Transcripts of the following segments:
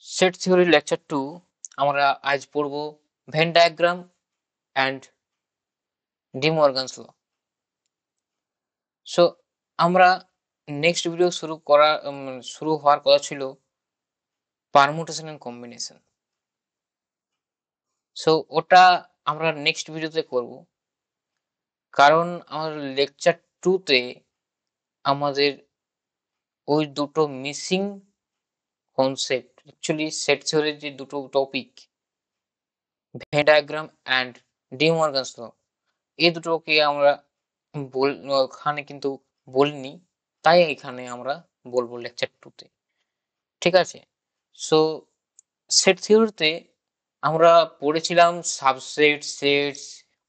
Set theory lecture 2 আমরা আজ পড়ব Venn diagram and De Morgan's law. So আমরা নেক্সট ভিডিও শুরু হওয়ার কথা ছিল পারমুটেশন এন্ড কম্বিনেশন। সো ওটা আমরা নেক্সট ভিডিওতে করব, কারণ আমাদের লেকচার 2 তে আমাদের ওই দুটো মিসিং কনসেপ্ট, অ্যাকচুয়ালি সেট থিওরির যে দুটো topic Venn diagram and De Morgan's law, এই দুটোকে আমরা ওখানে কিন্তু বলিনি, তাই এখানে আমরা বলবো লেকচার 2 তে। ঠিক আছে? সো সেট থিওরিতে আমরা পড়েছিলাম subset, sets,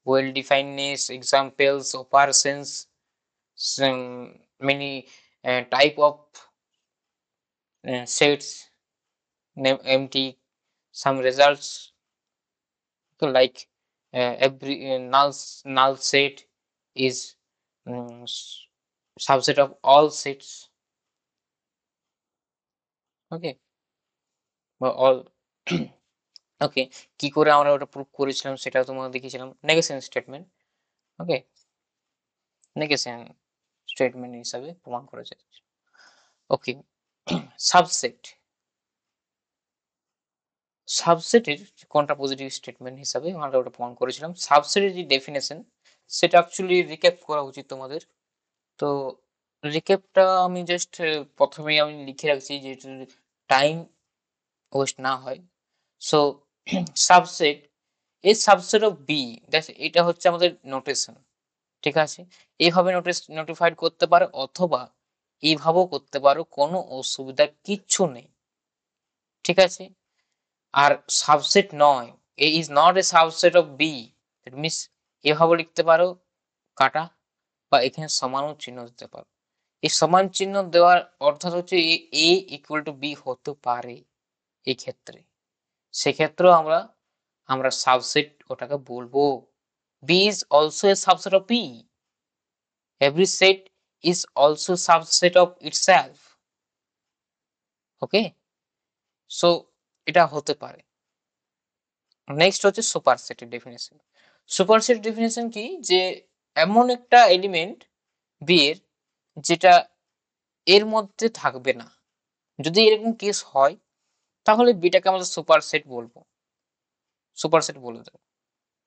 well definedness, examples, operations, many type of sets, empty, some results, like every null set is subset of all sets. ওকে, বা অল। ওকে, কি করে আমরা ওটা প্রুভ করেছিলাম সেটা তোমাদের দেখিয়েছিলাম নেগেশন স্টেটমেন্ট। ওকে, নেগেশন স্টেটমেন্ট হিসাবে প্রমাণ করা যায়। ওকে, সাবসেট, সাবসেটের কন্ট্রাপোজিটিভ স্টেটমেন্ট হিসাবে আমরা ওটা প্রমাণ করেছিলাম। সাবসেটের যে ডেফিনেশন সেটা অ্যাকচুয়ালি রিক্যাপ করা উচিত তোমাদের। তো রিক্যাপটা আমি জাস্ট প্রথমেই আমি লিখে রাখছি যে টাইম ওয়েস্ট না হয়। So subset A subset of B, এটা হচ্ছে আমাদের নোটেশন। ঠিক আছে, এইভাবে নোটিফাইড করতে পারো, অথবা এইভাবেও করতে পারো, কোনো অসুবিধা কিচ্ছু নেই। ঠিক আছে, আর সাবসেট নয়, A is not a subset of B, that means এভাবে লিখতে পারো কাটা, বা এখানে সমানও চিহ্ন দিতে পারো। এই সমান চিহ্ন দেওয়ার অর্থাৎ হচ্ছে এ ইকুয়াল টু বি হতে পারে এই ক্ষেত্রে, সেক্ষেত্রেও আমরা সাবসেট ওটাকে বলবো। B is also a subset of B, every set is also subset of itself. Okay, so এটা হতে পারে। নেক্সট হচ্ছে সুপারসেটের ডেফিনেশন। সুপারসেট ডেফিনেশন কি, যে এমন একটা এলিমেন্ট বি এর যেটা এর মধ্যে থাকবে না। যদি এরকম কেস হয় তাহলে বিটাকে আমরা সুপারসেট বলবো, সুপারসেট বলে দেবো।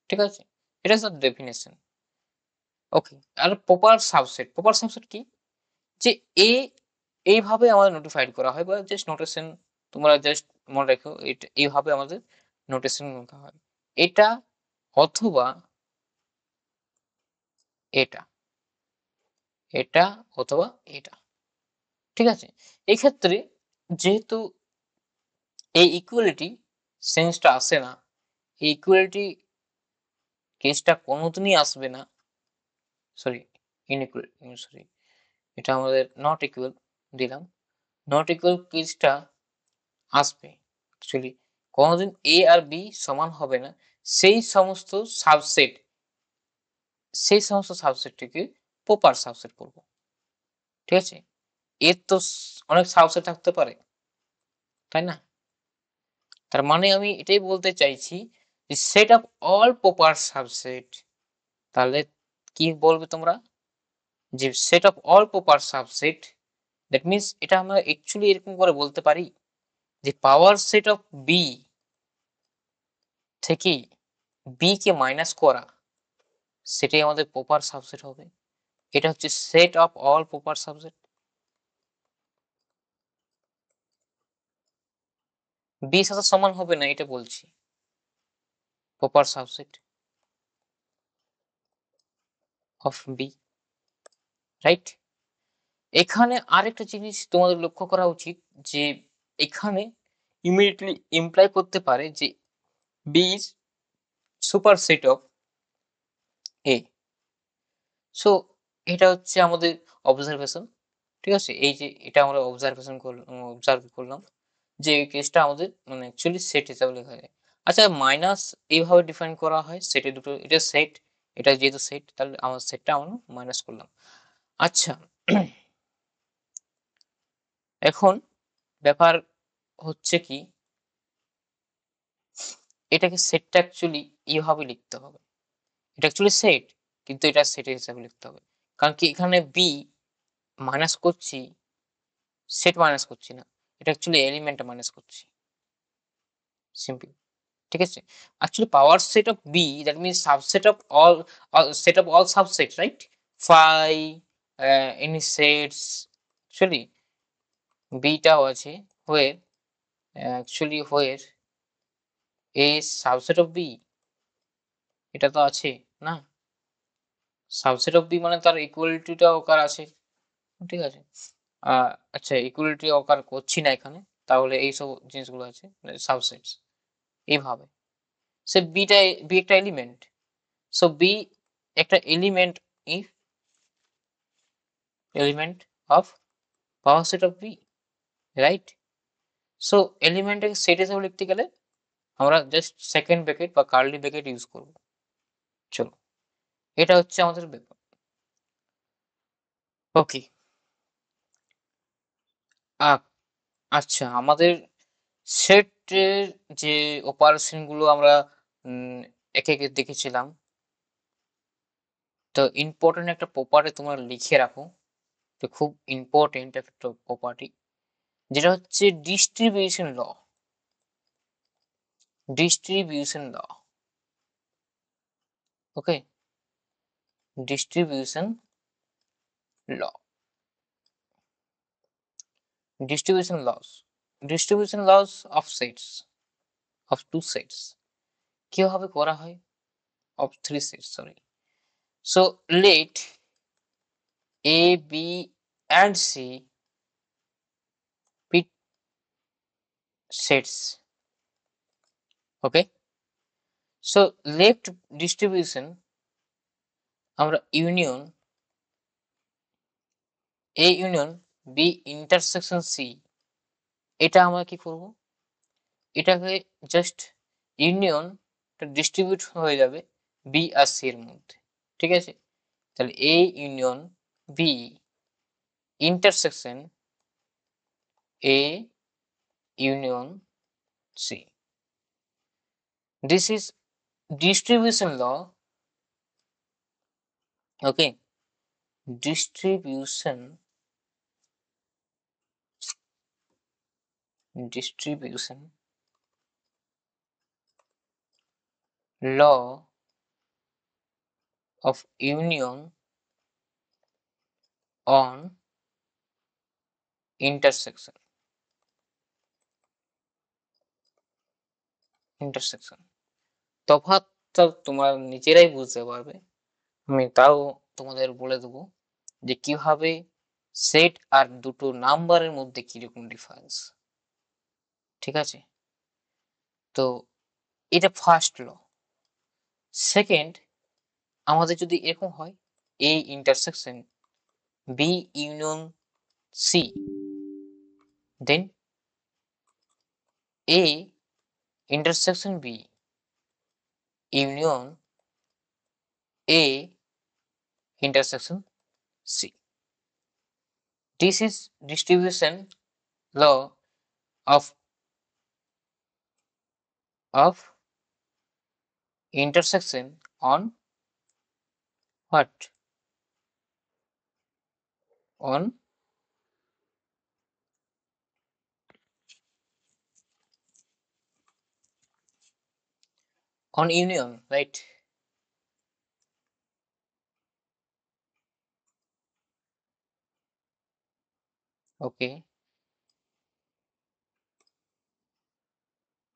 ঠিক আছে, এটা হচ্ছে ডেফিনেশন। ওকে, আর প্রপার সাবসেট কি, যে এ এইভাবে আমাদের নোটিফাইড করা হয়, বা জাস্ট নোটেশন তোমরা জাস্ট মনে রাখো, এটা এইভাবে আমাদের নোটেশন লেখা হয়, এটা অথবা এটা, এটা অথবা এটা। ঠিক আছে, এই ক্ষেত্রে যেহেতু এই ইকুয়ালিটি সেন্সটা আসে না, এই ইকুয়ালিটি কেসটা কোনোদিনই আসবে না, সরি ইনইকুয়াল, সরি এটা আমাদের নট ইকুয়াল দিলাম, নট ইকুয়াল কেসটা আসবে অ্যাকচুয়ালি কোনোদিন এ আর বি সমান হবে না। সেই সমস্ত সাবসেট, সেই সমস্ত সাবসেটটিকে প্রপার সাবসেট বলবো। ঠিক আছে, এর তো অনেক সাবসেট থাকতে পারে, তাই না? তার মানে আমি এটাই বলতে চাইছি যে set of all proper subset, তাহলে কি বলবে তোমরা, যে set of all proper subset, that means এটা আমরা অ্যাকচুয়ালি এরকম করে বলতে পারি যে পাওয়ার সেট অফ বি থেকে বি কে মাইনাস করা, সেটাই আমাদের প্রপার সাবসেট হবে। এটা হচ্ছে set of all proper subset. B সাথে সমান হবে না, এটা বলছি, proper subset of B, right? এখানে আরেকটা জিনিস তোমাদের লক্ষ্য করা উচিত, যে এখানে ইমিডিয়েটলি ইমপ্লাই করতে পারে যে B is superset of A. So এটা হচ্ছে আমাদের অবজারভেশন। ঠিক আছে, এই যে এটা আমরা অবজার্ভ করলাম যে এই কেসটা আমাদের মানে অ্যাকচুয়ালি সেট হিসাবে লেখা যায়। আচ্ছা, মাইনাস এইভাবে ডিফাইন করা হয়, সেটে দুটো, এটা সেট, এটা যেহেতু সেট তাহলে আমার সেটটা আমরা মাইনাস করলাম। আচ্ছা, এখন ব্যাপার হচ্ছে কি, এটাকে সেটটা অ্যাকচুয়ালি এইভাবে লিখতে হবে। এটা অ্যাকচুয়ালি সেট, কিন্তু এটা সেটের হিসাবে লিখতে হবে। কারণ কি এখানে বি মাইনাস করছি, সেট মাইনাস করছি না। এটা অ্যাকচুয়ালি এলিমেন্টটা মাইনাস করছি। সিম্পল। ঠিক আছে? Actually power set of B, that means subset of all set of all subsets, right? Phi, any sets, actually B টাও আছে where actually where A is subset of B, এটা তো আছে না? Subset of B মানে তার ইকুয়ালিটিটা অকার আছে। ঠিক আছে? আচ্ছা ইকুয়ালিটি অকার করছি না এখানে, তাহলে এইসব জিনিসগুলো আছে সাবসেটস এইভাবে। সে বিটা বি একটা এলিমেন্ট, সো বি একটা element if element of power set of B, right? So এলিমেন্টটাকে সেট হিসেবে লিখতে গেলে আমরা জাস্ট সেকেন্ড ব্র্যাকেট বা কার্লি ব্র্যাকেট ইউজ করব। চলো, এটা হচ্ছে আমাদের ব্যাপার। ওকে, আচ্ছা আমাদের সেটের যে অপারেশন গুলো আমরা একে একে দেখেছিলাম, তো ইম্পর্টেন্ট একটা প্রপার্টি তোমরা লিখে রাখো, তো খুব ইম্পর্টেন্ট একটা প্রপার্টি, যেটা হচ্ছে distribution law. Distribution law, okay, distribution law, distribution laws of sets, of two sets কিভাবে করা হয়, of three sets, sorry. So let A, B and C be sets, okay? So left distribution আমরা union A union B intersection C, এটা আমরা কি করব, এটাকে just union distribute হয়ে যাবে বি আর সি এর মধ্যে। ঠিক আছে? তাহলে A union B intersection A union C, this is distribution law, okay? Distribution law of union on intersection, তফাৎটা তোমরা নিজেরাই বুঝতে পারবে, আমি তাও তোমাদের বলে দেবো যে কিভাবে সেট আর দুটো নাম্বারের মধ্যে কিরকম ডিফারেন্স। ঠিক আছে? তো এটা ফার্স্ট ল। সেকেন্ড, আমাদের যদি এরকম হয় A intersection B union C, then A intersection B union A intersection C, this is distribution law of intersection on what, on union, right? Okay,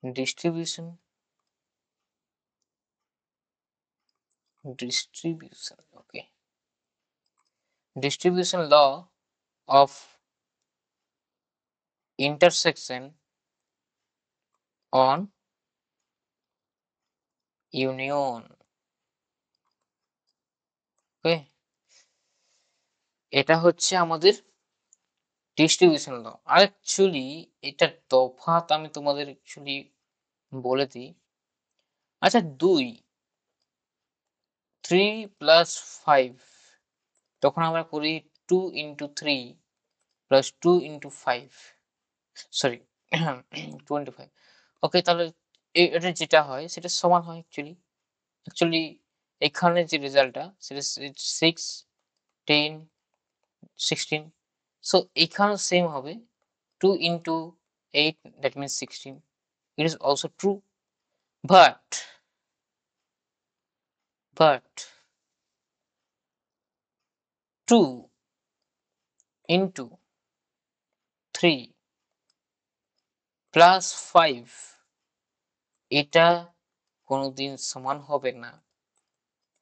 distribution okay, distribution law of intersection on union, okay? এটা হচ্ছে আমাদের distribution ল। আর actually এটা তফাৎ আমি তোমাদের actually বলে দিই। আচ্ছা 3 প্লাস 5, তখন আমরা করি 2 into 3 plus 2 into 5, sorry 2 into 5, ওকে? তাহলে এটা যেটা হয় সেটা সমান হয় অ্যাকচুয়ালি এখানে যে রেজাল্টটা সেটা 6, 10, 16, সো এখানেও সেম হবে 2 into 8, that means 16. It is also true, but 2 into 3 plus 5 এটা কোনোদিন সমান হবে না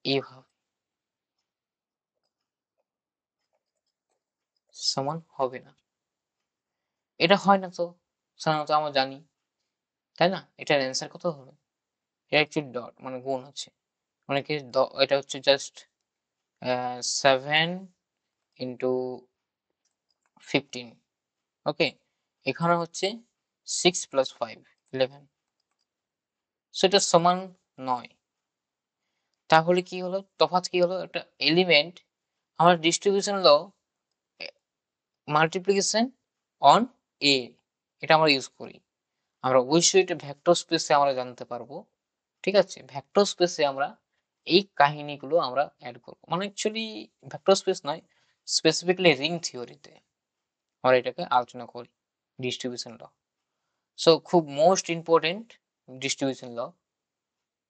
এভাবে, সমান হবে না। এটা হয় না তো সাধারণত আমরা জানি, তাই না? এটার অ্যান্সার কত হবে? এটা অ্যাকচুয়ালি ডট মানে গুণ আছে। অনেকে এটা হচ্ছে জাস্ট 7 into 15, ওকে? এখানে হচ্ছে 6 plus 5, 11, সো এটা সমান নয়। তাহলে কি হলো? তফাৎ কি হলো? একটা এলিমেন্ট আমরা distribution law multiplication on A এটা আমরা ইউজ করি। আমরা অবশ্যই এটা ভেক্টর স্পেসে আমরা জানতে পারবো। ঠিক আছে? ভেক্টর স্পেসে আমরা এই কাহিনীগুলো আমরা এড করব। মানে অ্যাকচুয়ালি ভেক্টর স্পেস নয়, স্পেসিফিক্যালি রিং থিওরিতে আমরা এটাকে আলোচনা করি ডিস্ট্রিবিউশন ল। সো খুব মোস্ট ইম্পর্টেন্ট ডিস্ট্রিবিউশন ল।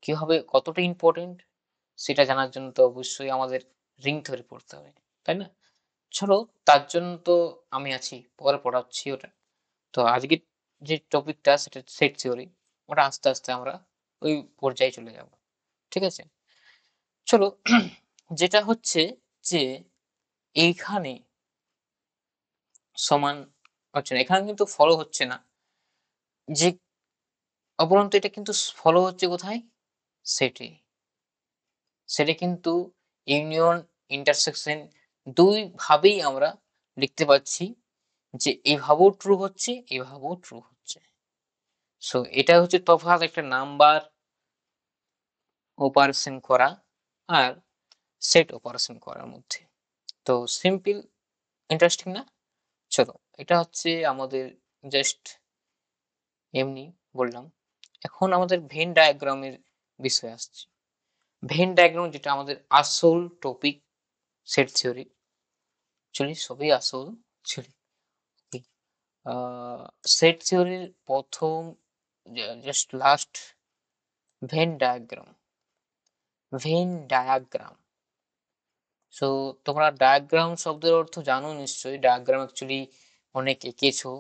কিভাবে কতটা ইম্পর্টেন্ট সেটা জানার জন্য তো অবশ্যই আমাদের রিং থিওরি পড়তে হবে। তাই না? চলো তার জন্য তো আমি আছি। পরে পড়াচ্ছি ওটা। তো আজকের যে টপিকটা সেটা সেট থিওরি। ওটা আস্তে, আস্তে আমরা ওই পর্যায়ে চলে যাব। ঠিক আছে? চলো যেটা হচ্ছে যে এইখানে সমান হচ্ছে না। এখানে কিন্তু ফলো হচ্ছে না। যে অপরন্তু এটা কিন্তু ফলো হচ্ছে কোথায়? সেটে। সেটা কিন্তু ইউনিয়ন, ইন্টারসেকশন ২ ভাবেই আমরা লিখতে পাচ্ছি যে এভাবেও ট্রু হচ্ছে, এভাবেও ট্রু হচ্ছে। সো এটা হচ্ছে তফাৎ একটা নাম্বার অপারেশন করা আর সেট অপারেশন করার মধ্যে। তো সিম্পল, ইন্টারেস্টিং না? চলো এটা হচ্ছে আমাদের জাস্ট এমনি বললাম। এখন আমাদের ভেন ডায়াগ্রামের বিষয় আসছে। ভেন ডায়াগ্রাম যেটা আমাদের আসল টপিক সেট থিওরি। অ্যাকচুয়ালি সবই আসল থিওরি। সেট থিওরির প্রথম just last Venn diagram. Venn diagram. So তোমরা ডায়াগ্রাম শব্দের অর্থ জানো নিশ্চয়ই। ডায়াগ্রাম অ্যাকচুয়ালি অনেক এঁকেছো,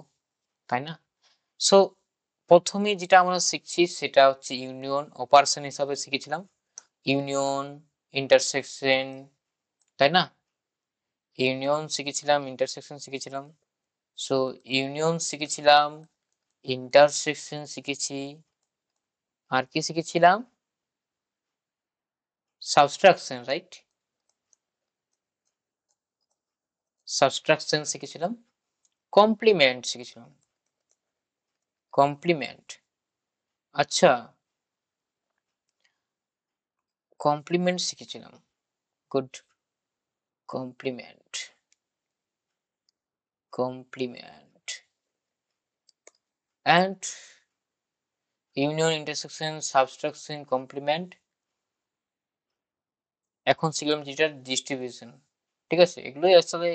তাই না? সো প্রথমে যেটা আমরা শিখছি সেটা হচ্ছে ইউনিয়ন অপারেশন হিসাবে শিখেছিলাম। ইউনিয়ন, ইন্টারসেকশন, তাই না? ইউনিয়ন শিখেছিলাম, ইন্টারসেকশন শিখেছিলাম। সো ইউনিয়ন শিখেছিলাম, ইন্টারসেকশন শিখেছি, আর কি শিখেছিলাম? Subtraction, right? সাবট্রাকশন শিখেছিলাম, কমপ্লিমেন্ট শিখেছিলাম। কমপ্লিমেন্ট, আচ্ছা, কমপ্লিমেন্ট শিখেছিলাম। Good. Complement, complement and union, intersection, subtraction, complement. এখন শিখলাম যেটা ডিস্ট্রিবিউশন। ঠিক আছে? এগুলোই আসলে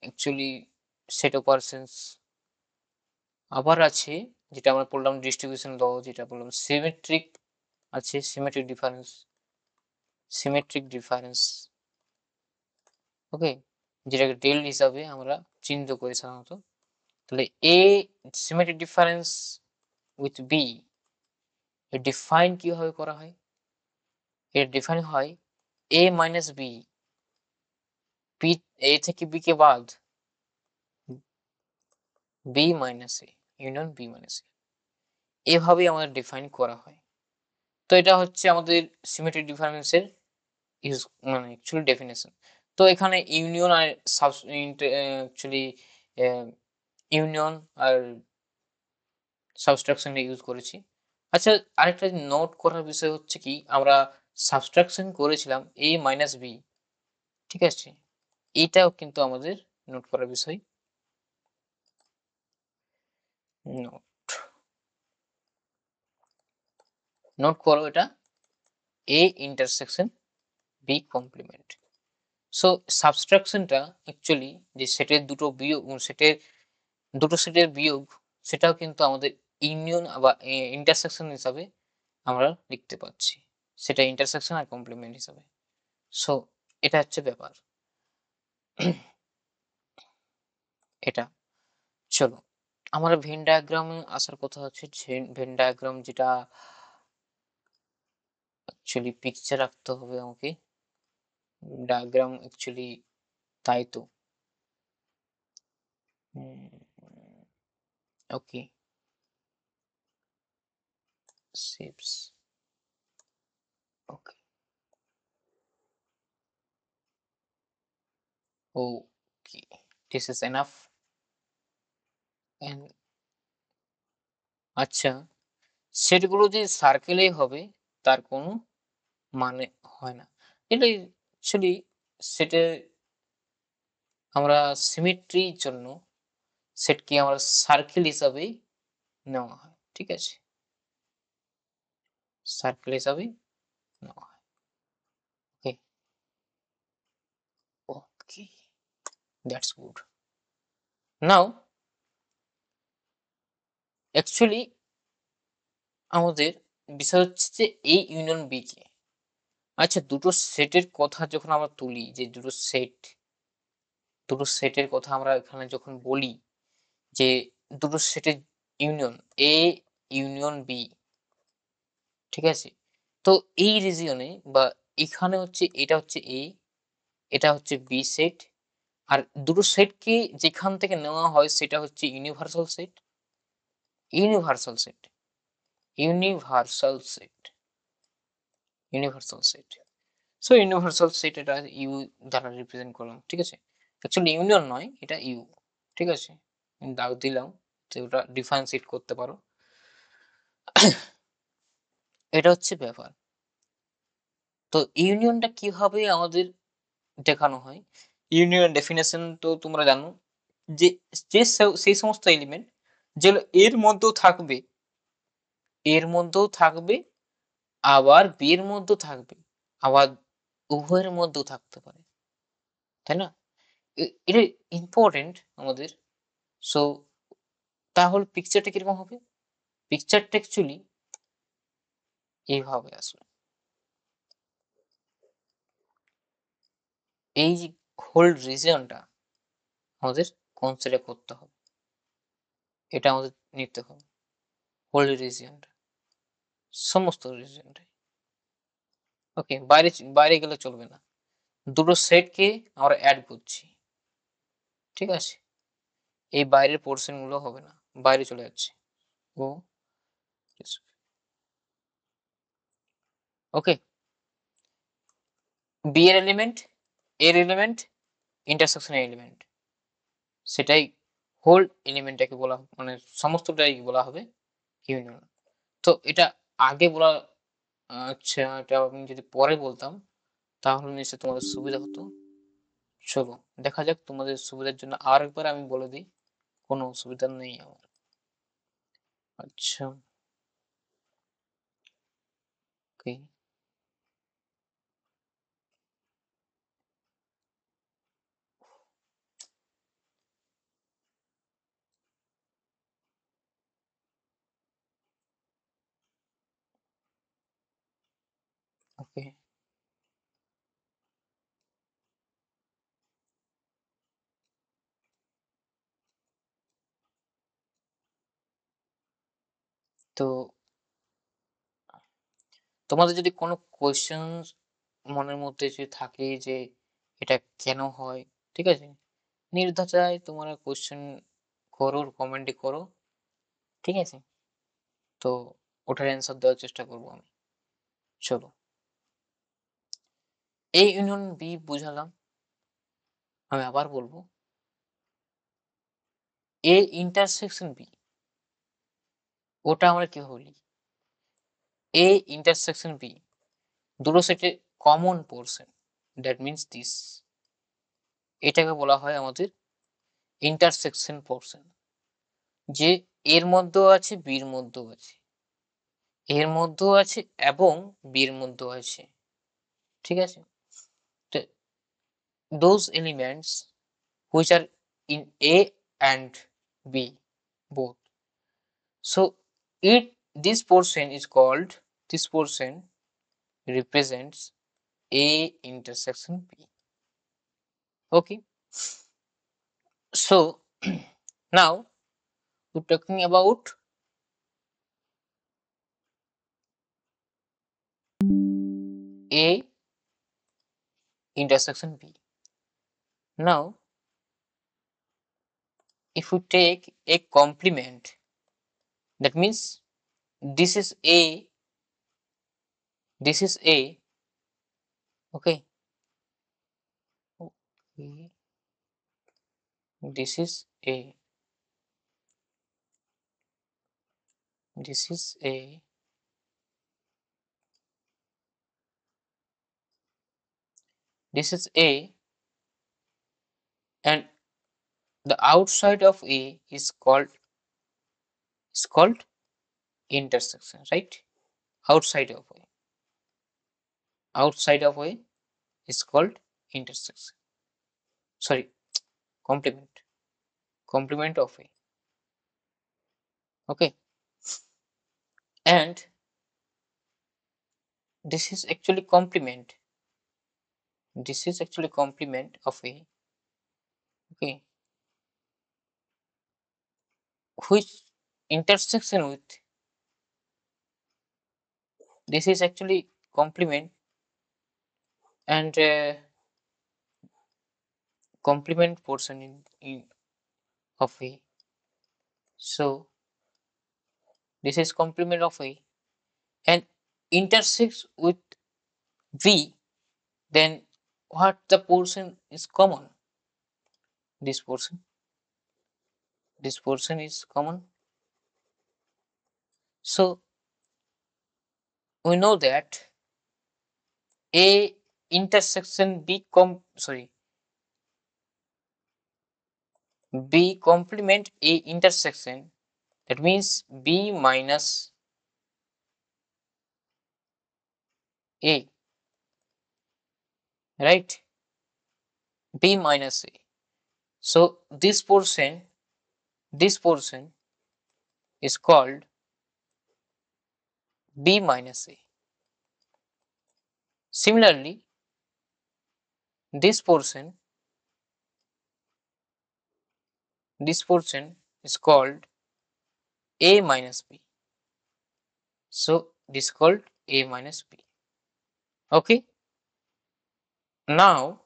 অ্যাকচুয়ালি সেট অপারেশনস। আবার আছে যেটা আমরা পড়লাম ডিস্ট্রিবিউশন ল, যেটা বললাম সিমেট্রিক আছে, symmetric difference, symmetric difference, okay, যেটাকে ডেল হিসাবে আমরা চিহ্নিত করি সাধারণত। তাহলে A symmetric difference with B এর ডিফাইন কিভাবে করা হয়? এর ডিফাইন হয় A minus B, B A থেকে বি কে বাদ, B minus A union B minus A, এভাবেই আমাদের ডিফাইন করা হয়। তো এটা হচ্ছে আমাদের সিমেট্রিক ডিফারেন্সের ইউজ মানে অ্যাকচুয়ালি ডেফিনেশন। তো এখানে ইউনিয়ন আর অ্যাকচুয়ালি ইউনিয়ন আর সাবট্রাকশন ইউজ করেছি। আচ্ছা, আরেকটা নোট করার বিষয় হচ্ছে কি, আমরা সাবট্রাকশন করেছিলাম এ মাইনাস বি, ঠিক আছে? এটাও কিন্তু আমাদের নোট করার বিষয়। নোট, নোট করো এটা A intersection B complement. So সাবট্রাকশনটা অ্যাকচুয়ালি যে সেটের দুটো বিয়োগ, সেটের দুটো সেটের বিয়োগ, সেটাও কিন্তু আমাদের ইউনিয়ন বা ইন্টারসেকশন হিসাবে আমরা লিখতে পাচ্ছি, সেটা ইন্টারসেকশন আর কমপ্লিমেন্ট হিসাবে। সো এটা হচ্ছে ব্যাপার। এটা চলো আমরা ভেন ডায়াগ্রামে আসার কথা হচ্ছে। ভেন ডায়াগ্রাম যেটা অ্যাকচুয়ালি পিকচার রাখতে হবে আমাকে, ডায়াগ্রাম অ্যাকচুয়ালি, তাই তো। Okay, shapes, okay, okay, this is enough. আচ্ছা, সেটগুলো যে সার্কেলেই হবে তার কোনো মানে হয় না। এটা অ্যাকচুয়ালি সেটে আমরা সিমেট্রির জন্য সেটকে আমরা সার্কেল হিসাবেই নেওয়া হয়, ঠিক আছে, সার্কেল হিসাবেই নেওয়া হয়। ওকে, ওকে, দ্যাটস গুড। নাও অ্যাকচুয়ালি আমাদের বিষয় হচ্ছে যে এই ইউনিয়ন বি কে, আচ্ছা দুটো সেটের কথা যখন আমরা তুলি, যে দুটো সেটের কথা আমরা এখানে যখন বলি যে দুটো সেটের ইউনিয়ন এ ইউনিয়ন বি, ঠিক আছে, তো এই রিজিয়নে বা এখানে হচ্ছে এটা হচ্ছে এ, এটা হচ্ছে বি সেট, আর দুটো সেটকে যেখান থেকে নেওয়া হয় সেটা হচ্ছে universal set, universal set, universal set, universal set. So universal set এটা ইউ দ্বারা রিপ্রেজেন্ট করলাম, ঠিক আছে, অ্যাকচুয়ালি ইউনিয়ন নয়, এটা ইউ, ঠিক আছে, আমি দাগ দিলাম তো ওটা ডিফারেন্সিয়েট করতে পারো। এটা হচ্ছে ব্যাপার। তো ইউনিয়নটা কিভাবে আমাদের দেখানো হয়, ইউনিয়ন ডেফিনেশন তো তোমরা জানো, যে সেই সমস্ত এলিমেন্ট যেগুলো এর মধ্যেও থাকবে, এর মধ্যেও থাকবে, আবার বি এর মধ্যেও থাকবে, আবার উভয়ের মধ্যেও থাকতে পারে, তাই না? এটা ইম্পর্টেন্ট আমাদের। সো তাহলে পিকচারটা কিরকম হবে? পিকচারটা অ্যাকচুয়ালি এইভাবে আসবে। এই যে হোল রিজিয়নটা আমাদের কনসিডার করতে হবে, এটা আমাদের নিতে হবে, হোল রিজিয়নটা, সমস্ত রিজিয়নটাই। ওকে, বাইরে বাইরে গেলে চলবে না, দুটো সেটকে আমরা অ্যাড করছি, ঠিক আছে, এই বাইরের পোর্শন গুলো হবে না, বাইরে চলে যাচ্ছে। ও ওকে, বি এর এলিমেন্ট, এর এলিমেন্ট, ইন্টারসেকশনের এলিমেন্ট, সেটাই হোল এলিমেন্টটাকে বলা, মানে সমস্তটাই বলা হবে ইউনিয়ন। তো এটা আগে বলা, আচ্ছা এটা আমি যদি পরে বলতাম তাহলে নিশ্চয়ই তোমাদের সুবিধা হতো। চলো দেখা যাক, তোমাদের সুবিধার জন্য আর একবার আমি বলে দিই, কোনো অসুবিধা নেই আমার। আচ্ছা, ওকে, ওকে, তো তোমাদের যদি কোনো কোয়েশ্চেন মনের মধ্যে যদি থাকে যে এটা কেন হয়, ঠিক আছে, নির্দ্বিধায় তোমরা কোয়েশ্চেন করো, কমেন্টে করো, ঠিক আছে, তো ওটার অ্যান্সার দেওয়ার চেষ্টা করবো আমি। চলো, এই ইউনিয়ন বি বুঝালাম, আমি আবার বলবো এ ইন্টারসেকশন বি, ওটা আমরা কি বলি, এ ইন্টারসেকশন বি দুটো সেটের common portion, that means this, এটাকে বলা হয় আমাদের ইন্টারসেকশন পোর্শন, যে এর মধ্যেও আছে বির মধ্যেও আছে, এর মধ্যেও আছে এবং বি এর মধ্যেও আছে, ঠিক আছে? তো those elements which are in A and B both. So this portion is called, this portion represents A intersection B. Okay. So now we're talking about A intersection B. Now if we take a complement, that means this is A, this is A, okay, okay, this is A, this is A, this is A, and the outside of A is called intersection, right? Outside of A, outside of A is called intersection. Sorry, complement, complement of A. Okay, and this is actually complement. This is actually complement of A. Okay, which intersection with, this is actually complement, and complement portion in of A. So this is complement of A and intersects with V, then what the portion is common? This portion. This portion is common. So we know that A intersection B complement A intersection, that means B minus A, right? B minus A. So this portion is called B minus A. Similarly, this portion is called A minus B. So this is called A minus B. Okay. Now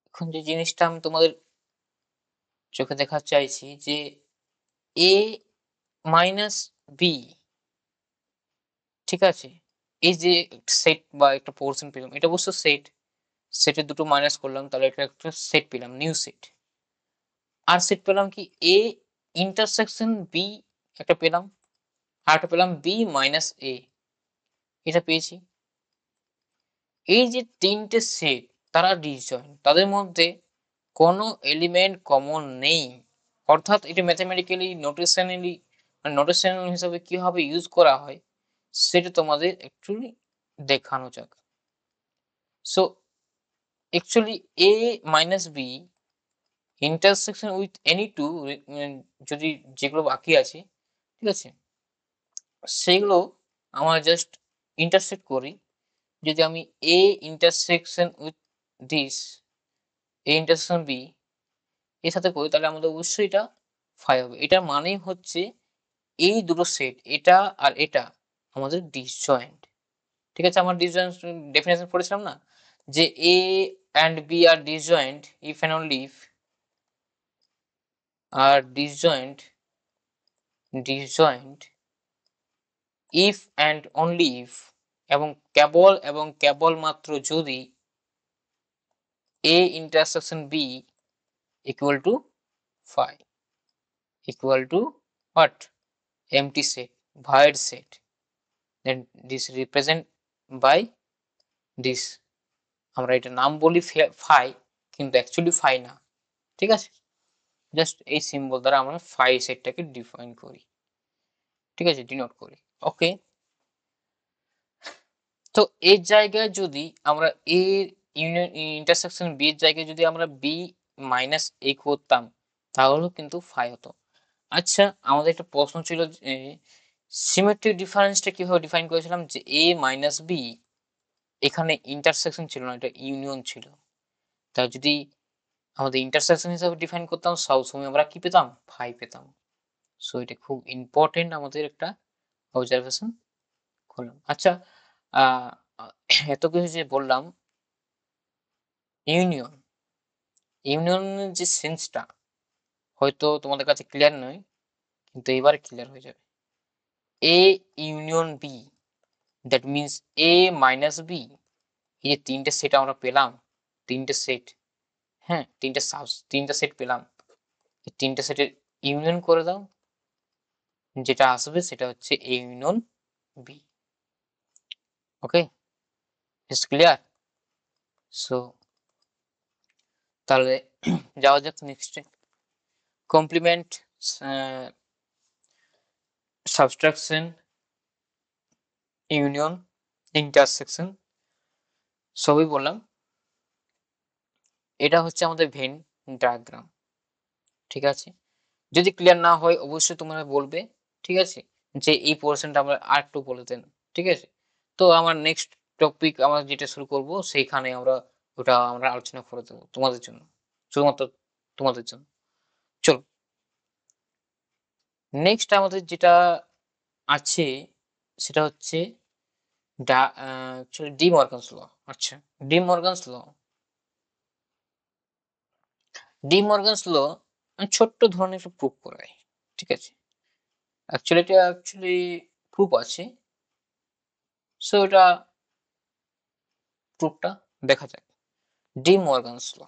এখন যে জিনিসটা আমি তোমাদের চোখে দেখাতে চাইছি যে A minus B, ঠিক আছে, এই যে সেট বা একটা পোর্শন পেলাম, এটা অবশ্য সেটের দুটো মাইনাস করলাম, তাহলে এটা একটা সেট পেলাম, নিউ সেট। আর সেট পেলাম কি এ ইন্টারসেকশন বি একটা পেলাম, আর একটা পেলাম বি মাইনাস এ, এটা পেয়েছি। এই যে তিনটে সেট তারা ডিসজয়েন্ট, তাদের মধ্যে কোনো এলিমেন্ট কমন নেই, অর্থাৎ এটা ম্যাথমেটিক্যালি নোটেশনাল হিসাবে কিভাবে ইউজ করা হয় সেটা তোমাদের একটু দেখানো যাক। So actually A minus B intersection with any two, যদি যেগুলো বাকি আছে, ঠিক আছে, সেগুলো আমরা জাস্ট ইন্টারসেক্ট করি। যদি আমি A intersection with this, A intersection B এর সাথে করি, তাহলে আমাদের অবশ্যই এটা ফাই হবে। এটার মানেই হচ্ছে এই দুটো সেট, এটা আর এটা আমাদের ডিসজয়েন্ট, ঠিক আছে। আমার ডিসজয়েন্ট ডেফিনেশন পড়েছিলাম না, যে এ and B are disjoint if and only if are disjoint if and only if এবং কেবল মাত্র যদি A intersection B equal to phi, equal to what? Empty set, void set, then this represent by this, আমরা এটা নাম বলি phi কিন্তু actually phi না, ঠিক আছে। জাস্ট এই সিম্বল দ্বারা আমরা ফাই সেটটাকে ডিফাইন করি, ঠিক আছে, ডিনোট করি। ওকে, তো এর জায়গায় যদি আমরা এ ইউনিয়ন ইন্টারসেকশন বি এর জায়গায় যদি আমরা বি মাইনাস এ করতাম তাহলেও কিন্তু ফাই হতো। আচ্ছা, আমাদের একটা প্রশ্ন ছিল যে সিমেট্রিক ডিফারেন্সটা কিভাবে ডিফাইন করেছিলাম, যে এ মাইনাস বি এখানে ইন্টারসেকশন ছিল না, এটা ইউনিয়ন ছিল। তাই যদি আমাদের ইন্টারসেকশন হিসাবে ডিফাইন করতাম সবসময় আমরা কি পেতাম, ফাই পেতাম। সো এটা খুব ইম্পর্টেন্ট আমাদের একটা অবজারভেশন করলাম। আচ্ছা, আহ এত কিছু যে বললাম, ইউনিয়ন ইউনিয়নের যে সেন্সটা হয়তো তোমাদের কাছে ক্লিয়ার নয়, কিন্তু এবার ক্লিয়ার হয়ে যাবে। A union B, that means A minus B, এই যে তিনটে সেট আমরা পেলাম, তিনটে সেট, হ্যাঁ তিনটে সেট পেলাম, এই তিনটে সেটের ইউনিয়ন করে দাও, যেটা আসবে সেটা হচ্ছে A union B. Okay, it's clear? So তাহলে যাওয়া যাক নেক্সটে, কমপ্লিমেন্ট, সাবট্রাকশন, ইউনিয়ন, ইন্টারসেকশন সবই বললাম। এটা হচ্ছে আমাদের ভেন ডায়াগ্রাম, ঠিক আছে। যদি ক্লিয়ার না হয় অবশ্যই তোমরা বলবে, ঠিক আছে, যে এই পোর্শনটা আমরা আর একটু বলে দেন, ঠিক আছে। তো আমার নেক্সট টপিক আমরা যেটা শুরু করব সেইখানে ওটা আমরা আলোচনা করে দেবো তোমাদের জন্য, শুধুমাত্র তোমাদের জন্য। চলো, নেক্সট আমাদের যেটা আছে সেটা হচ্ছে ডি মর্গানস ল। আচ্ছা, ডি মর্গানস ল, ডি মর্গানস ল ছোট্ট ধরনের একটা প্রুফ করাই, ঠিক আছে। অ্যাকচুয়ালি প্রুফ আছে, সো এটা প্রুফটা দেখা যায়। ডি মর্গানস ল,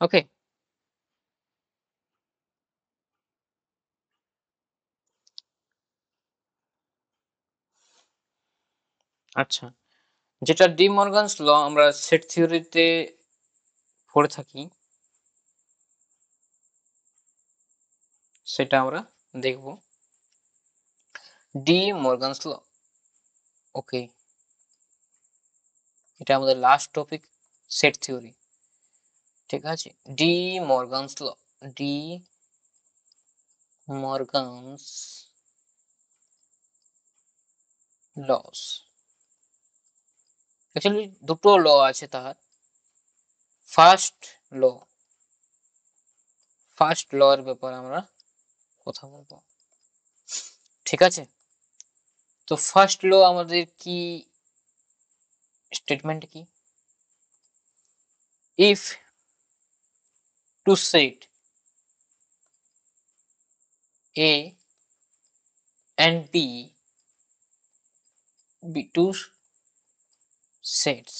ওকে। আচ্ছা, যেটা ডি মর্গানস ল আমরা সেট থিওরিতে পড়ে থাকি সেটা আমরা দেখব। ডি মর্গানস ল, ওকে, এটা আমাদের লাস্ট টপিক, সেট থিওরি, ঠিক আছে। ডি মর্গানস ল, ডি মর্গানস লস, অ্যাকচুয়ালি দুটো ল আছে তার। ফার্স্ট ল, ফার্স্ট ল এর ব্যাপারে আমরা কথা বলবো, ঠিক আছে। তো ফার্স্ট ল আমাদের কি স্টেটমেন্ট কি, if two set A and B be two sets,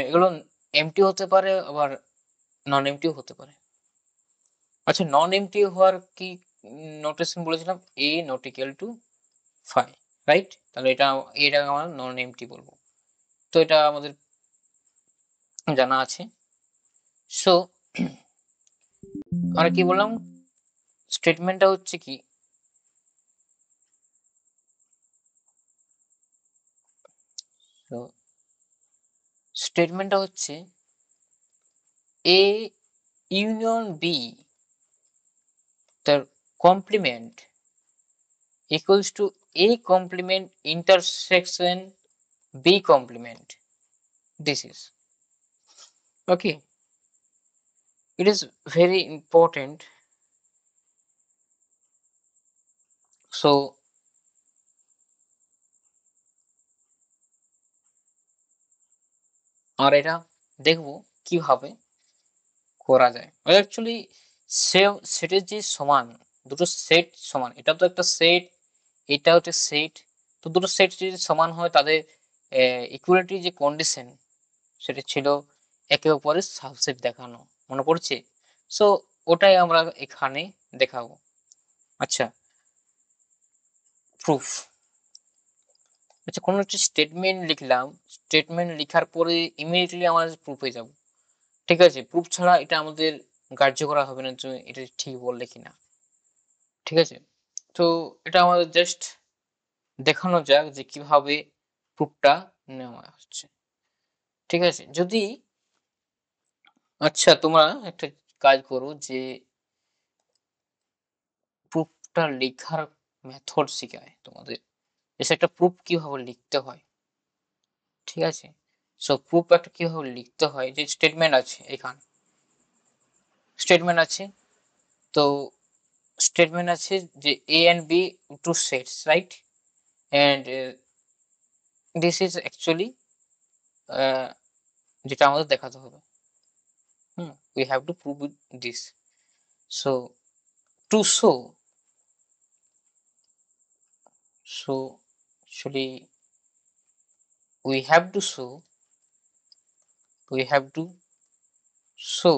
এগুলো এমটি হতে পারে আবার নন এমটিও হতে পারে। আচ্ছা, নন এমটি হওয়ার কি নোটেশন বলেছিলাম, A not equal to phi, right? তাহলে এটা আমরা নন এমটি বলবো, তো এটা আমাদের জানা আছে। সো আমরা কি বললাম, স্টেটমেন্টটা হচ্ছে কি, স্টেটমেন্টটা হচ্ছে এ ইউনিয়ন বি তার complement equals to A complement intersection B complement. This is okay. It is very important. So আর এটা দেখবো কিভাবে করা যায়। অ্যাকচুয়ালি সেটের যে সমান, দুটো সেট সমান, এটা তো একটা সেট, এটা হচ্ছে সেট, তো দুটো সেট যদি সমান হয় তাদের ইকুয়ালিটি যে কন্ডিশন সেটা ছিল একে অপরের সাবসেট দেখানো, মনে পড়ছে? সো ওটাই আমরা এখানে দেখাবো। আচ্ছা, প্রুফ। আচ্ছা, কোনো একটা স্টেটমেন্ট লিখলাম, স্টেটমেন্ট লেখার পরে ইমিডিয়েটলি আমরা প্রুফে যাব, ঠিক আছে, প্রুফ ছাড়া এটা আমাদের গ্রাহ্য করা হবে না তুমি এটা ঠিক বললে কিনা। ঠিক আছে, তো এটা আমাদের জাস্ট দেখানো যাক যে কিভাবে প্রুফটা নেওয়া হচ্ছে। ঠিক আছে, যদি আচ্ছা তোমরা একটা কাজ করো যে প্রুফটা লেখার মেথড শিখায় তোমাদের, এসে একটা প্রুফ কিভাবে লিখতে হয়। ঠিক আছে, সো প্রুফ একটা কিভাবে লিখতে হয়, যে স্টেটমেন্ট আছে এখানে, স্টেটমেন্ট আছে, তো স্টেটমেন্ট আছে যে A and B two sets, right? And this is actually যেটা আমাদের দেখাতে হবে। We have to prove this. So to so actually we have to show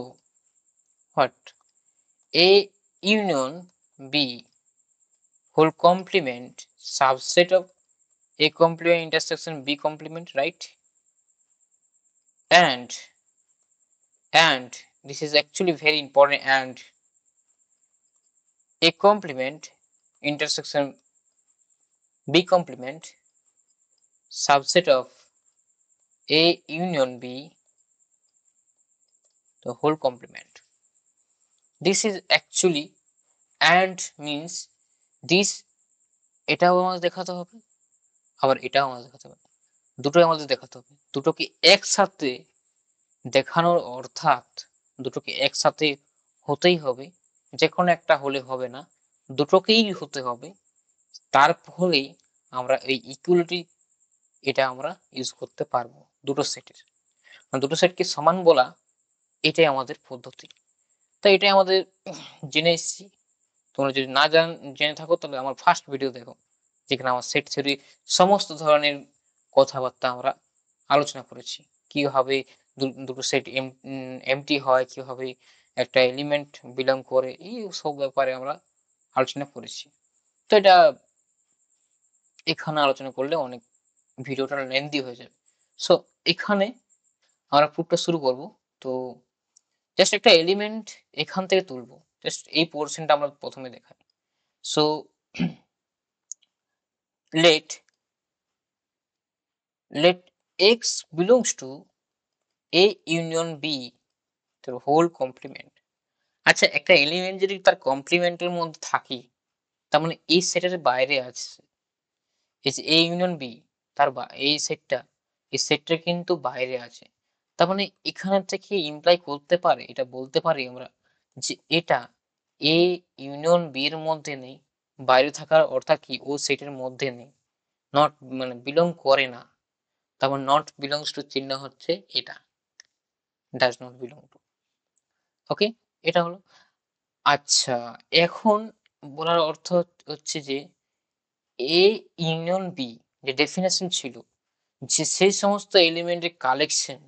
what A union B whole complement subset of A complement intersection B complement, right? And this is actually very important, and A complement intersection B complement subset of A union B the whole complement. This is actually and means this, এটাও আমাদের দেখাতে হবে, আবার এটাও আমাদের দেখাতে হবে, দুটোই আমাদের দেখাতে হবে। দুটোকে একসাথে দেখানোর অর্থাৎ দুটোকে একসাথে হতেই হবে, যে কোনো একটা হলে হবে না, দুটোকেই হতে হবে। তার ফলেই আমরা এই ইকুয়ালিটি এটা আমরা ইউজ করতে পারবো দুটো সেটের, দুটো সেটকে সমান বলা, এটাই আমাদের পদ্ধতি। তাই এটাই আমাদের জেনে এসেছি। তোমরা যদি না জেনে থাকো তাহলে আমার ফার্স্ট ভিডিও দেখো, যেখানে আমার সেট থিওরি সমস্ত ধরনের কথাবার্তা আমরা আলোচনা করেছি। কিভাবে দুটো সেট এমটি হয়, কিভাবে একটা এলিমেন্ট বিলং করে, এই সব ব্যাপারে আমরা আলোচনা করেছি। তো এটা এখানে আলোচনা করলে অনেক ভিডিওটা লেন্দি হয়ে যাবে। সো এখানে আমরা প্রুফটা শুরু করব। তো জাস্ট একটা এলিমেন্ট এখান থেকে তুলবো, জাস্ট এই পোর্শনটা আমরা প্রথমে দেখাই। So let x belongs to A union B the whole complement. আচ্ছা, একটা এলিমেন্ট যদি তার কমপ্লিমেন্টের মধ্যে থাকে, তার মানে এই সেটের বাইরে আছে। এই যে A ইউনিয়ন B, এই সেটটা, এই সেটটা কিন্তু বাইরে আছে। তার মানে এখানে থেকে ইমপ্লাই করতে পারে, এটা বলতে পারি আমরা যে এটা A ইউনিয়ন B এর মধ্যে নেই। বাইরে থাকার অর্থাৎ কি, ও সেটের মধ্যে নেই, নট মানে বিলং করে না। তারপর নট বিলংস টু চিহ্ন হচ্ছে এটা, ডাজ নট বিলং টু। ওকে, এটা হলো। আচ্ছা, এখন বলার অর্থ হচ্ছে যে এ ইউনিয়ন বি যে ডেফিনেশন ছিল, যে সেই সমস্ত এলিমেন্টের কালেকশন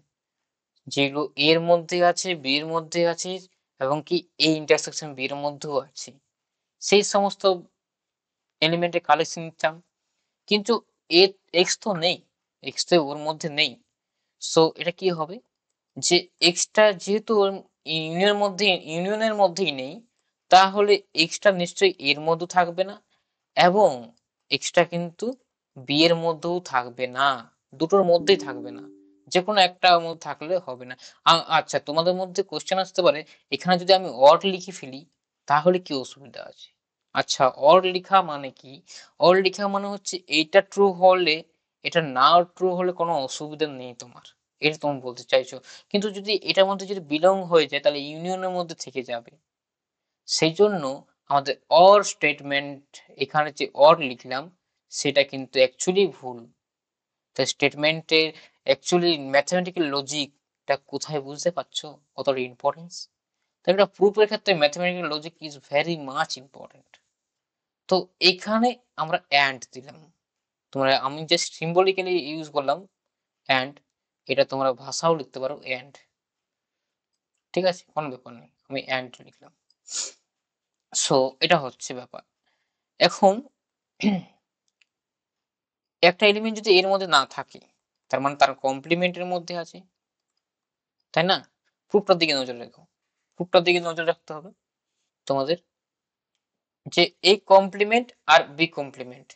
যেগুলো এর মধ্যে আছে, বি এর মধ্যে আছে, এবং কি এই ইন্টারসেকশন বি এর মধ্যেও আছে, সেই সমস্ত এলিমেন্টের কালেকশন নিতাম। কিন্তু এ এক্স তো নেই, এক্স তো ওর মধ্যে নেই। সো এটা কি হবে, যে এক্সটা যেহেতু ইউনিয়নের মধ্যেই নেই, তাহলে এক্সটা নিশ্চয়ই এর মধ্যে থাকবে না, এবং এক্সটা কিন্তু বি এর মধ্যেও থাকবে না, দুটোর মধ্যেই থাকবে না, যে কোনো একটা মধ্যে থাকলে হবে না। আচ্ছা, তোমাদের মধ্যে কোশ্চেন আসতে পারে, এখানে যদি আমি অর লিখে ফেলি তাহলে কি অসুবিধা আছে? আচ্ছা, অর লেখা মানে কি? অর লেখা মানে হচ্ছে এইটা ট্রু হলে এটা না ট্রু হলে কোনো অসুবিধা নেই তোমার, এটা তুমি বলতে চাইছো। কিন্তু যদি এটার মধ্যে যদি বিলং হয়ে যায় তাহলে ইউনিয়নের মধ্যে থেকে যাবে। সেই জন্য আমাদের অর স্টেটমেন্ট, এখানে যে অর লিখলাম সেটা কিন্তু অ্যাকচুয়ালি ভুল। তো স্টেটমেন্টের অ্যাকচুয়ালি ম্যাথমেটিক্যাল লজিকটা কোথায় বুঝতে পারছো, কতটা ইম্পর্টেন্স। তাই একটা প্রুফের ক্ষেত্রে mathematical logic is very much important. তো এখানে আমরা অ্যান্ড দিলাম, তোমরা আমি জাস্ট সিম্বলিক্যালি ইউজ করলাম অ্যান্ড, এটা তোমরা ভাষাও লিখতে পারো অ্যান্ড, ঠিক আছে, কোনো ব্যাপার নেই, আমি অ্যান্ড লিখলাম। সো এটা হচ্ছে ব্যাপার। এখন একটা এলিমেন্ট যদি এর মধ্যে না থাকে, তার মানে তার কমপ্লিমেন্টের মধ্যে আছে, তাই না? প্রুফটার দিকে নজর রাখো, প্রুফটার দিকে নজর রাখতে হবে তোমাদের, যে এ কমপ্লিমেন্ট আর বি কমপ্লিমেন্ট।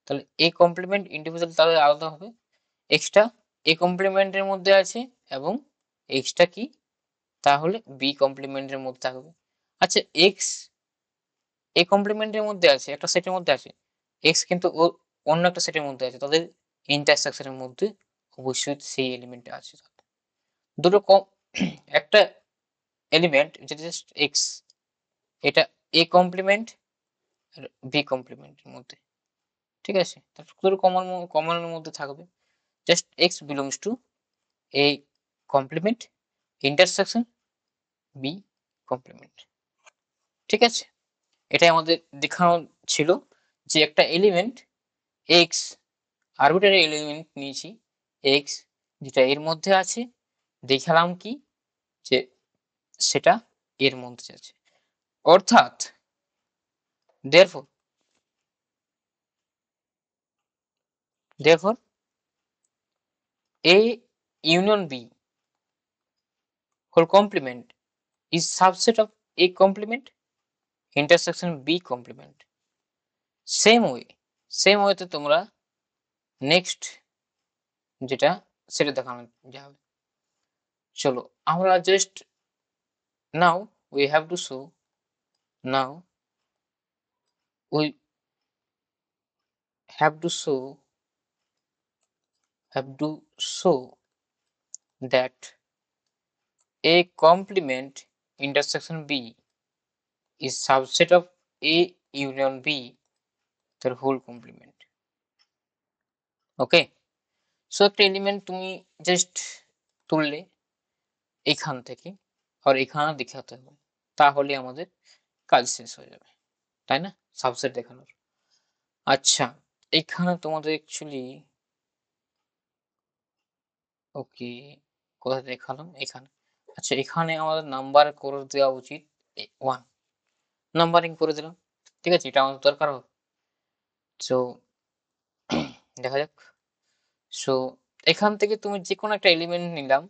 তাহলে এ কমপ্লিমেন্ট ইন্ডিভিজুয়াল তাহলে আলাদা হবে, এক্সট্রা এ কমপ্লিমেন্টের মধ্যে আছে এবং এক্সট্রা কি তাহলে বি কমপ্লিমেন্টের মধ্যে থাকবে। আচ্ছা এক্স এ কমপ্লিমেন্টের মধ্যে আছে, একটা সেটের মধ্যে আছে, এক্স কিন্তু ও অন্য একটা সেটের মধ্যে আছে, তাদের ইন্টারসেকশনের মধ্যে অবশ্যই সেই এলিমেন্ট আছে। দুটো কম একটা এলিমেন্ট যেটা জাস্ট এক্স, এটা এ কমপ্লিমেন্ট আর বি কমপ্লিমেন্টের মধ্যে, ঠিক আছে, দুটো কমনের মধ্যে থাকবে, just x belongs to A complement intersection B complement, ঠিক আছে। এটাই আমাদের দেখানো ছিল যে একটা এলিমেন্ট এক্স, আরবিটারি এলিমেন্ট নিয়েছি এক্স, যেটা এর মধ্যে আছে, দেখালাম কি যে সেটা এর মধ্যে আছে, অর্থাৎ therefore A union B whole complement is subset of A complement intersection B complement. Same ওয়েতে তোমরা নেক্সট যেটা সেটা দেখানো যাবে। চলো আমরা just now we have to show now we have to show that A complement intersection B is subset of A union B their whole complement. Okay, so একটা element তুমি জাস্ট তুললে এখান থেকে আর এখানে দেখাতে হবে, তাহলে আমাদের কাজ শেষ হয়ে যাবে, তাই না, সাবসেট দেখানোর। আচ্ছা এখানে তোমাদের অ্যাকচুয়ালি ওকে কোথায় দেখালাম, এখানে। আচ্ছা এখানে আমাদের নাম্বার করে দেওয়া উচিত 1, নাম্বারিং করে দিলাম, ঠিক আছে, এটা আমাদের দরকার হবে। সো দেখা যাক, সো এখান থেকে তুমি যে কোনো একটা এলিমেন্ট নিলাম,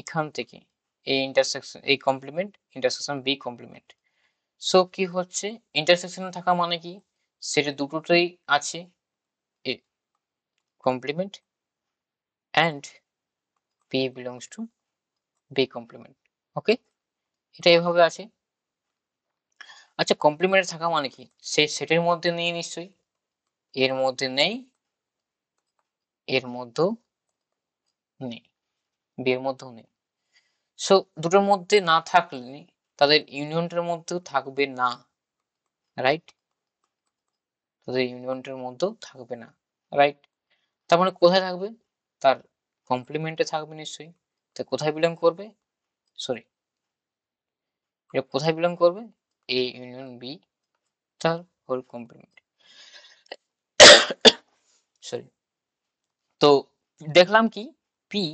এখান থেকে এই ইন্টারসেকশন এই complement intersection B complement, so কি হচ্ছে ইন্টারসেকশনে থাকা মানে কি সেটা দুটোতেই আছে A complement and B belongs to B complement, okay, এটা এভাবে আছে। আচ্ছা কমপ্লিমেন্টে থাকা মানে কি, সে সেটের মধ্যে নেই নিশ্চয়ই, এর মধ্যে নেই, এর মধ্যেও নেই, বি এর মধ্যেও নেই, সো দুটোর মধ্যে না থাকলে তাদের ইউনিয়নটার মধ্যেও থাকবে না, রাইট, তাদের ইউনিয়নটার মধ্যেও থাকবে না, রাইট, তার মানে কোথায় থাকবে, তার কমপ্লিমেন্টে থাকবে নিশ্চয়ই, তা কোথায় বিলং করবে, সরি এটা কোথায় বিলং করবে, এ ইউনিয়ন বি তার হোল কমপ্লিমেন্ট, সরি। তো দেখলাম কি পি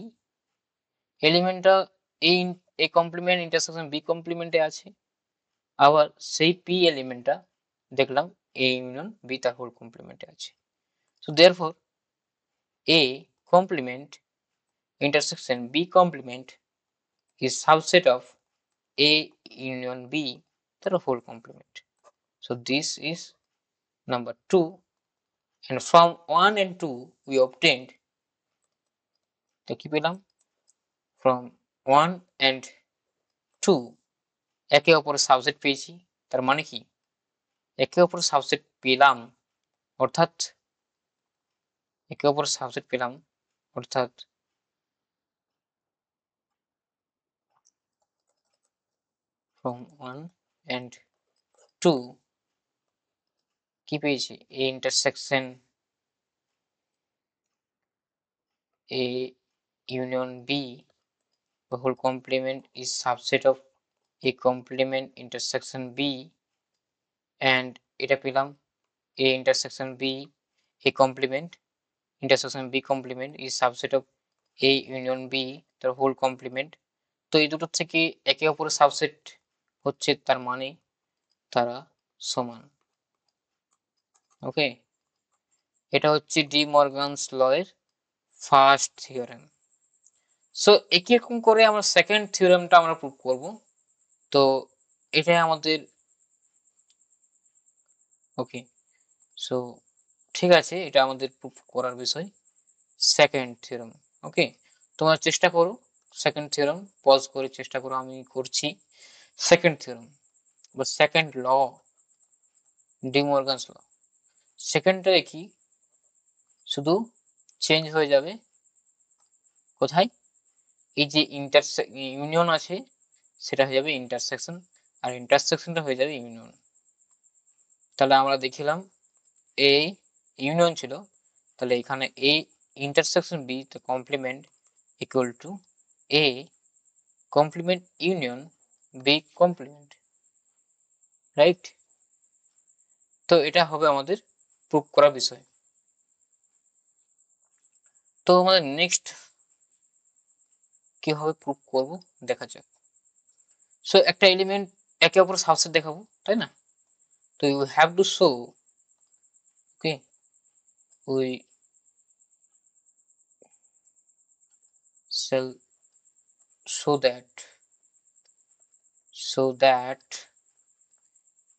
এলিমেন্টটা এই এ কমপ্লিমেন্ট ইন্টারসেকশন বি কমপ্লিমেন্টে আছে, আবার সেই পি এলিমেন্টটা দেখলাম এ ইউনিয়ন বি তার হোল কমপ্লিমেন্টে আছে, so therefore A complement intersection B complement is subset of A union B, the whole complement. So this is number 2, and from 1 and 2 we obtained the কি পেলাম, from 1 and 2 একে অপরের subset পেয়েছি, তার মানে কি একে অপরের সাবসেট পেলাম, অর্থাৎ একে অপরের সাবসেট পেলাম, অর্থাৎ from 1 and 2 কি পেয়েছি, A intersection A union B the whole complement is subset of A complement intersection B, and এটা পেলাম A intersection B A complement intersection B complement is subset of A union B তার whole complement। তো এই দুটো থেকে একে অপরের subset হচ্ছে, তার মানে তারা সমান, ওকে, এটা হচ্ছে ডি মর্গানস ল এর ফার্স্ট থিওরেম। সো একই রকম করে আমরা সেকেন্ড থিওরেমটা আমরা প্রুভ করব। তো এটাই আমাদের ওকে। সো ঠিক আছে, এটা আমাদের প্রুভ করার বিষয় সেকেন্ড থিওরেম। ওকে, তোমরা চেষ্টা করো সেকেন্ড থিওরেম, পজ করে চেষ্টা করো, আমি করছি। সেকেন্ড থিওরেম বা সেকেন্ড ল, ডি মর্গানস ল। সেকেন্ডটায় কি শুধু চেঞ্জ হয়ে যাবে কোথায়, এই যে ইউনিয়ন আছে সেটা হয়ে যাবে ইন্টারসেকশন, আর ইন্টারসেকশনটা হয়ে যাবে ইউনিয়ন। তাহলে আমরা দেখিলাম এ ইউনিয়ন ছিল, তাহলে এখানে এ ইন্টারসেকশন বি তো complement equal to A complement union B complement, right? তো এটা হবে আমাদের প্রুভ করার বিষয়। তো আমাদের নেক্সট কিভাবে প্রুভ করব দেখা যাক। সো একটা এলিমেন্ট একে অপরের সাবসেট দেখাবো, তাই না? তো you have to show, okay, we shall show that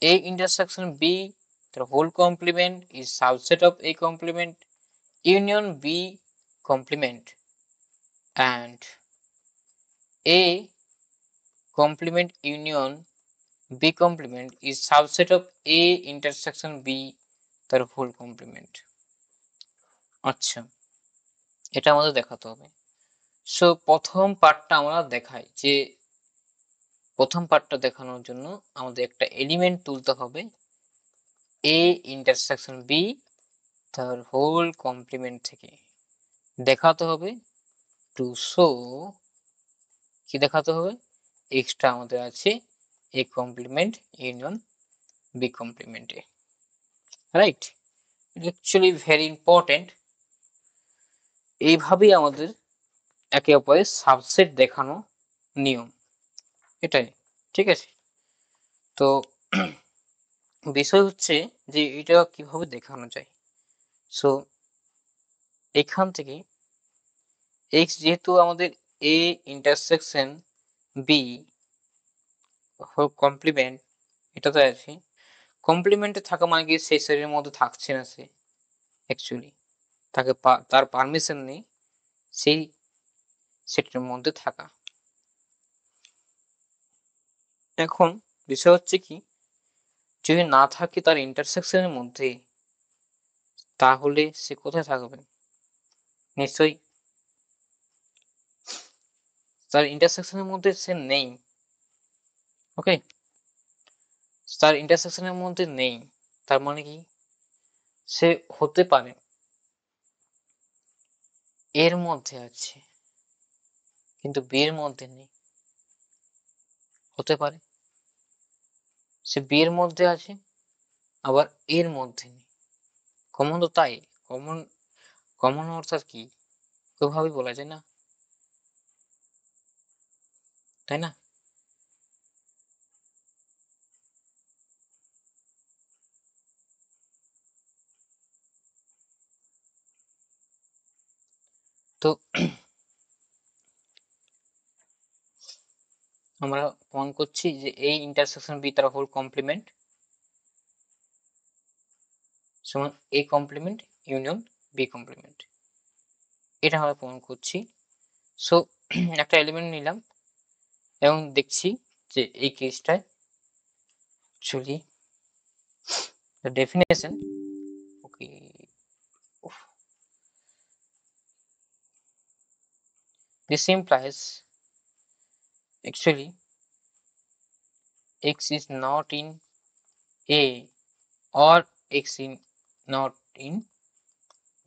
A intersection B, the whole complement is subset of A complement union B complement, and A complement union B complement is subset of A intersection B, তার whole complement। আচ্ছা, এটা আমাদের দেখাতে হবে। So প্রথম পার্টটা আমরা দেখাই, যে প্রথম পার্টটা দেখানোর জন্য আমাদের একটা এলিমেন্ট তুলতে হবে A ইন্টারসেকশন B তার হোল কমপ্লিমেন্ট থেকে। দেখাতে হবে টু শো, কি দেখাতে হবে, এক্সট্রা আমাদের আছে A কমপ্লিমেন্ট ইউনিয়ন বি কমপ্লিমেন্টে, রাইট? Actually very important. এইভাবেই আমাদের একে অপরের সাবসেট দেখানো নিয়ম, এটাই, ঠিক আছে? তো বিষয় হচ্ছে যে এটা কিভাবে দেখানো যায়। সো এখান থেকে এক্স যেহেতু আমাদের এ ইন্টারসেকশন বি কমপ্লিমেন্ট, এটাতে আছে, কমপ্লিমেন্টে থাকা মানে কি সেই সেটের মধ্যে থাকছে না, সে অ্যাকচুয়ালি তাকে তার পারমিশন নেই সেই সেটের মধ্যে থাকা। এখন বিষয় হচ্ছে কি, যদি না থাকে তার ইন্টারসেকশনের মধ্যে, তাহলে সে কোথায় থাকবে? নিশ্চয়ই তার ইন্টারসেকশনের মধ্যে সে নেই। ওকে, তার ইন্টারসেকশনের মধ্যে নেই, তার মানে কি সে হতে পারে এর মধ্যে আছে কিন্তু বি এর মধ্যে নেই, হতে পারে সে বি এর মধ্যে আছে আবার এর মধ্যে নেই। কমন তো তাই, কমন, কমন অর্থাৎ কি ওইভাবেই বলা যায় না, তাই না? তো আমরা প্রমাণ করছি যে এই ইন্টারসেকশন বি তার হোল কমপ্লিমেন্ট সমান A complement union B complement, এটা আমরা প্রমাণ করছি। সো একটা এলিমেন্ট নিলাম এবং দেখছি যে এই কেসটায় actually the definition, okay, this implies actually x is not in A or x in not in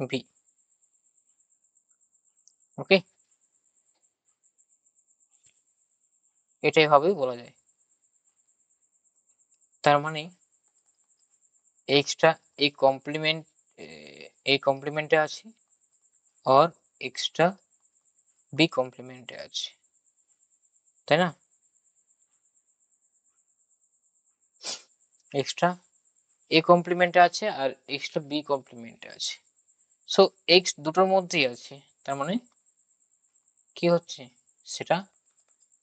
B, ওকে, এটাই ভাবেই বলা যায়। তার মানে এক্সট্রা এই কমপ্লিমেন্টে আছে আর এক্সট্রা বি কমপ্লিমেন্টে আছে, তাই না? এক্সট্রা এ কমপ্লিমেন্টে আছে আর এক্সট্রা বি কমপ্লিমেন্টে আছে। সো এক্স দুটোর মধ্যেই আছে, তার মানে কি হচ্ছে সেটা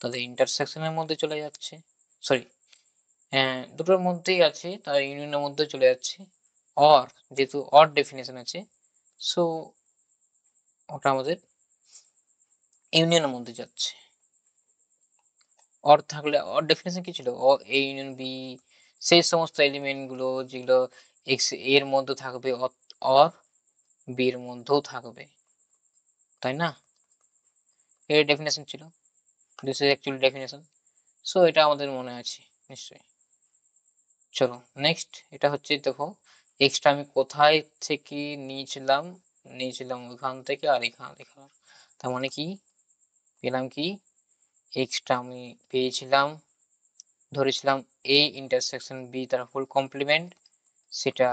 তাদের ইন্টারসেকশনের মধ্যে চলে যাচ্ছে, সরি দুটোর মধ্যেই আছে, তার ইউনিয়নের মধ্যে চলে যাচ্ছে। অর যেহেতু অর ডেফিনেশন আছে, সো ওটা আমাদের ইউনিয়নের মধ্যে যাচ্ছে। অর থাকলে অর ডেফিনেশন কি ছিল, অ এ ইউনিয়ন বি, সেই সমস্ত এলিমেন্ট গুলো যেগুলো এক্স এর মধ্যে থাকবে অর বি এর মধ্যেও থাকবে, তাই না? এর ডেফিনেশন ছিল, this is actually definition. So এটা আমাদের মনে আছে নিশ্চয়ই। চলো নেক্সট, এটা হচ্ছে দেখো এক্সটা আমি কোথায় থেকে নিয়েছিলাম ওখান থেকে আর এখানে দেখালাম। তার মানে কি পেলাম, কি এক্সটা আমি পেয়েছিলাম, ধরেছিলাম এ ইন্টারসেকশন বি তার ফুল কমপ্লিমেন্ট, সেটা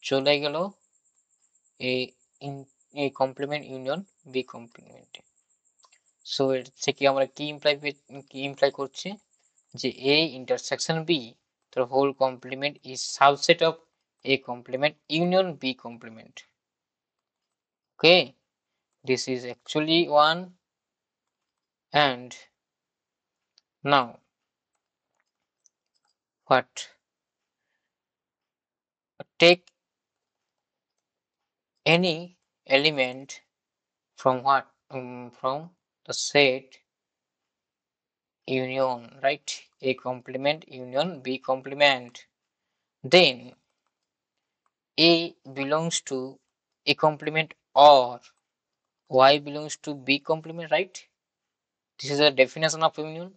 চলে গেল A complement union B complement. So এর থেকে আমরা কি ইমপ্লাই করছি, যে এ ইন্টারসেকশন বি তার whole complement is subset of A complement union B complement. Okay, this is actually one. And now what, take any element from what, from the set union, right? A complement union B complement, then A belongs to A complement or Y belongs to B complement, right? This is a definition of union.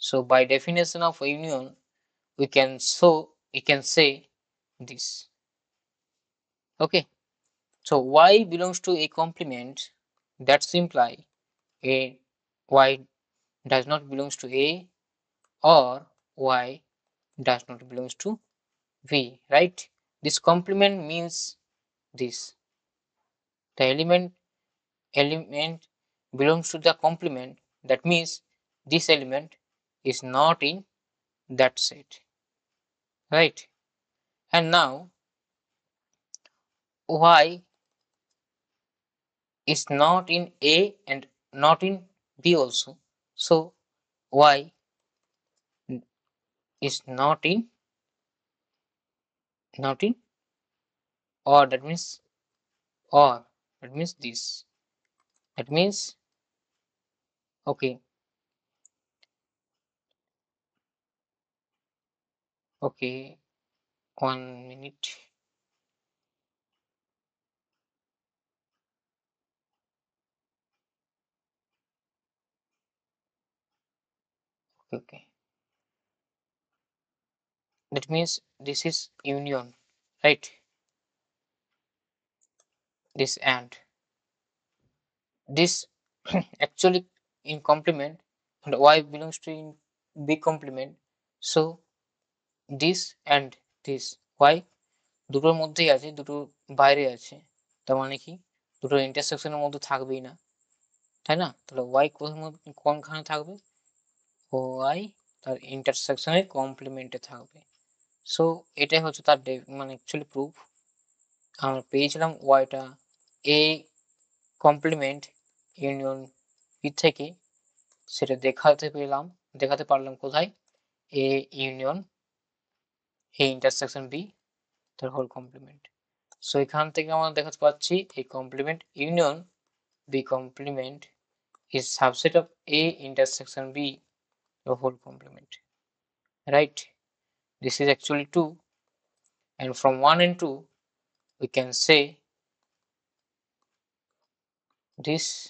So by definition of union we can say this. Okay, so Y belongs to A complement, that's imply A Y does not belongs to A, or Y does not belongs to V, right? This complement means this, the element belongs to the complement, that means this element is not in that set, right? And now Y is not in A and not in B also, so Y is not in or, that means or, that means this, that means okay, okay, 1 minute. Okay, that means this is union, right? This and this actually in complement, and Y belongs to in B complement, so this and this Y দুটোর মধ্যেই আছে, দুটো বাইরে আছে, তার মানে কি দুটো ইন্টারসেকশনের মধ্যে থাকবেই না, তাই না? তাহলে ওয়াই কোনখানে থাকবে, ওয়াই তার ইন্টারসেকশনের কমপ্লিমেন্টে থাকবে। সো এটাই হচ্ছে তার মানে অ্যাকচুয়ালি প্রুফ। আমরা পেয়েছিলাম ওয়াইটা এ কমপ্লিমেন্ট ইউনিয়ন বি থেকে, সেটা দেখাতে পারলাম কোথায়, A union A intersection B তার হোল কমপ্লিমেন্ট। সো এখান থেকে আমরা দেখাতে পাচ্ছি এই complement union B complement is subset of A intersection B, the whole complement, right? This is actually 2, and from 1 and 2 we can say this.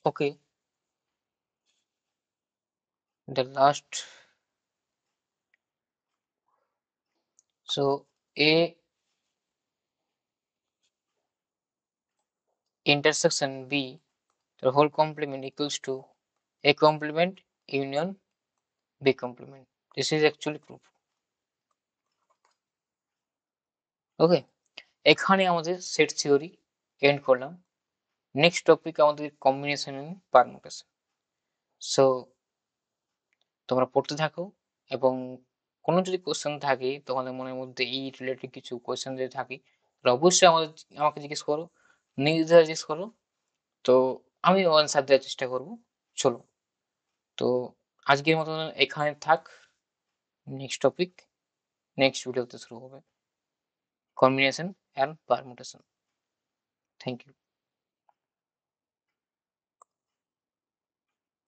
Okay, the last, so A intersection B, the whole complement equals to A complement union B complement. This is actually proof. Okay, এখানে আমাদের set theory and করলাম। Next topic আমাদের combination and permutation. So তোমরা পড়তে থাকো এবং কোনো যদি কোয়েশ্চেন থাকে তোমাদের মনের মধ্যে এই রিলেটেড কিছু কোয়েশ্চেন যদি থাকে, তাহলে অবশ্যই আমাকে জিজ্ঞেস করো, নির্দ্বিধায় জিজ্ঞেস করো। তো আমিও অ্যান্সার দেওয়ার চেষ্টা করব। চলো, তো আজকের মতো এখানে থাক। নেক্সট টপিক নেক্সট ভিডিওতে শুরু হবে। Combination and permutation. Thank you.